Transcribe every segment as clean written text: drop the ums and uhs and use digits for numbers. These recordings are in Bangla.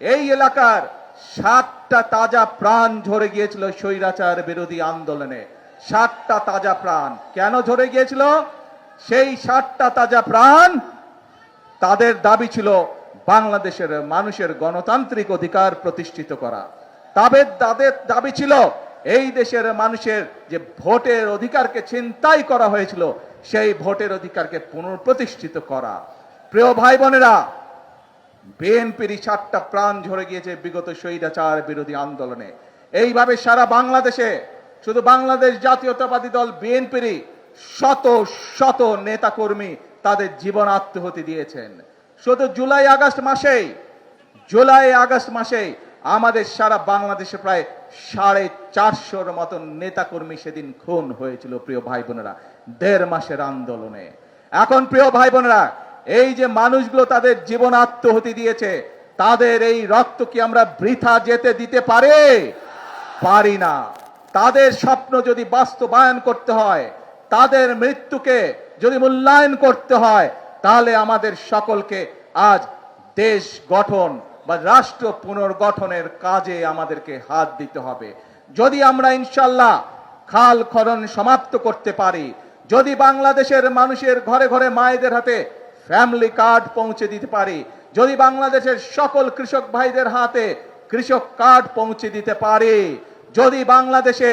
এই এলাকার 7টা তাজা প্রাণ ঝরে গিয়েছিল স্বৈরাচার বিরোধী আন্দোলনে। 7টা তাজা প্রাণ কেন ঝরে গিয়েছিল? সেই 7টা তাজা প্রাণ, তাদের দাবি ছিল বাংলাদেশের মানুষের গণতান্ত্রিক অধিকার প্রতিষ্ঠিত করা। তাদের দাবি ছিল এই দেশের মানুষের যে ভোটের অধিকারকে ছিনতাই করা হয়েছিল, সেই ভোটের অধিকারকে পুনঃপ্রতিষ্ঠিত করা। প্রিয় ভাই বোনেরা, বিএনপির 7টা প্রাণ ঝরে গিয়েছে বিগত স্বৈরাচার বিরোধী আন্দোলনে। এইভাবে সারা বাংলাদেশে শুধু বাংলাদেশ জাতীয়তাবাদী দল বিএনপির শত শত নেতাকর্মী তাদের জীবন আত্মহতি দিয়েছেন। শুধু জুলাই আগস্ট মাসেই আমাদের সারা বাংলাদেশে প্রায় 450-র মতন নেতাকর্মী সেদিন খুন হয়েছিল প্রিয় ভাই বোনেরা, 1.5 মাসের আন্দোলনে। এখন প্রিয় ভাই বোনেরা, এই যে মানুষগুলো তাদের জীবন আত্মহতি দিয়েছে, তাদের এই রক্ত কি আমরা বৃথা যেতে দিতে পারি না। তাদের স্বপ্ন যদি বাস্তবায়ন করতে হয়, তাদের মৃত্যুকে যদি মূল্যায়ন করতে হয়, তাহলে আমাদের সকলকে আজ দেশ গঠন বা রাষ্ট্র পুনর্গঠনের কাজে আমাদেরকে হাত দিতে হবে। যদি আমরা ইনশাআল্লাহ খাল খনন সমাপ্ত করতে পারি, যদি বাংলাদেশের মানুষের ঘরে ঘরে মায়েদের হাতে ফ্যামিলি কার্ড পৌঁছে দিতে পারি, যদি বাংলাদেশের সকল কৃষক ভাইদের হাতে কৃষক কার্ড পৌঁছে দিতে পারি, যদি বাংলাদেশে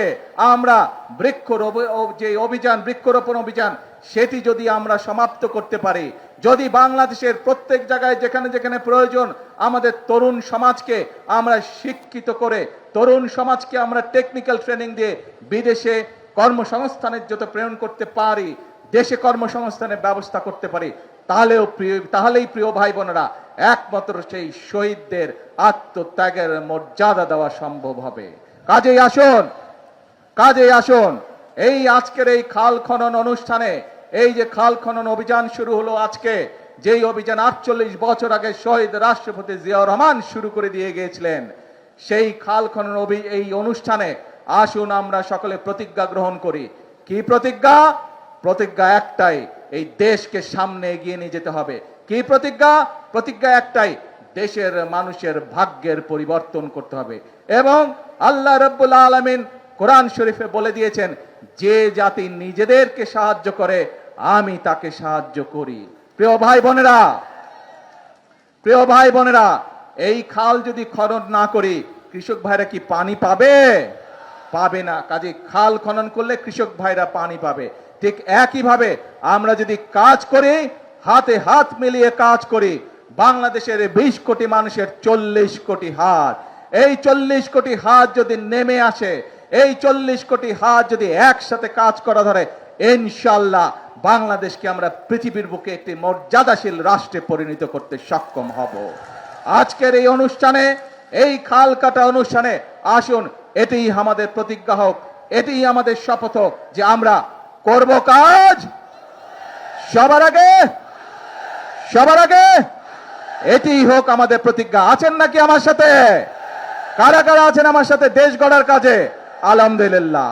আমরা বৃক্ষরোপণ অভিযান সেটি যদি আমরা সমাপ্ত করতে পারি, যদি বাংলাদেশের প্রত্যেক জায়গায় যেখানে যেখানে প্রয়োজন আমাদের তরুণ সমাজকে আমরা শিক্ষিত করে, তরুণ সমাজকে আমরা টেকনিক্যাল ট্রেনিং দিয়ে বিদেশে কর্মসংস্থানের যত প্রেরণ করতে পারি, দেশে কর্মসংস্থানের ব্যবস্থা করতে পারি, তাহলেই প্রিয় ভাই বোনেরা একমাত্র সেই শহীদদের আত্মত্যাগের মর্যাদা দেওয়া সম্ভব হবে। কাজেই আসুন এই আজকের এই খাল খনন অনুষ্ঠানে, এই যে খাল খনন অভিযান শুরু হলো আজকে, যেই অভিযান 48 বছর আগে শহীদ রাষ্ট্রপতি জিয়াউর রহমান শুরু করে দিয়ে গিয়েছিলেন, সেই খাল খনন এই অনুষ্ঠানে আসুন আমরা সকলে প্রতিজ্ঞা গ্রহণ করি। কি প্রতিজ্ঞা? প্রতিজ্ঞা একটাই, এই দেশকে সামনে এগিয়ে নিয়ে যেতে হবে। কি প্রতিজ্ঞা? প্রতিজ্ঞা একটাই, দেশের মানুষের ভাগ্যের পরিবর্তন করতে হবে। এবং আল্লাহ রাব্বুল আলামিন কোরআন শরীফে বলে দিয়েছেন, যে জাতি নিজেদেরকে সাহায্য করে আমি তাকে সাহায্য করি। প্রিয় ভাই বোনেরা, এই খাল যদি খনন না করি, কৃষক ভাইরা কি পানি পাবে না। কাজে খাল খনন করলে কৃষক ভাইরা পানি পাবে। ঠিক একইভাবে আমরা যদি কাজ করি, হাতে হাত মিলিয়ে কাজ করি, বাংলাদেশের 20 কোটি মানুষের 40 কোটি হাত, এই 40 কোটি হাত যদি নেমে আসে, এই 40 কোটি হাত যদি একসাথে কাজ করা ধরে, ইনশাআল্লাহ বাংলাদেশকে আমরা পৃথিবীর বুকে একটি মর্যাদাশীল রাষ্ট্রে পরিণত করতে সক্ষম হব। আজকের এই অনুষ্ঠানে, এই খাল কাটা অনুষ্ঠানে আসুন এটিই আমাদের প্রতিজ্ঞা হোক, এটিই আমাদের শপথ হোক যে আমরা করব কাজ সবার আগে। এটিই হোক আমাদের প্রতিজ্ঞা। আছেন নাকি আমার সাথে? কারা কারা আছেন আমার সাথে দেশ গড়ার কাজে? আলহামদুলিল্লাহ।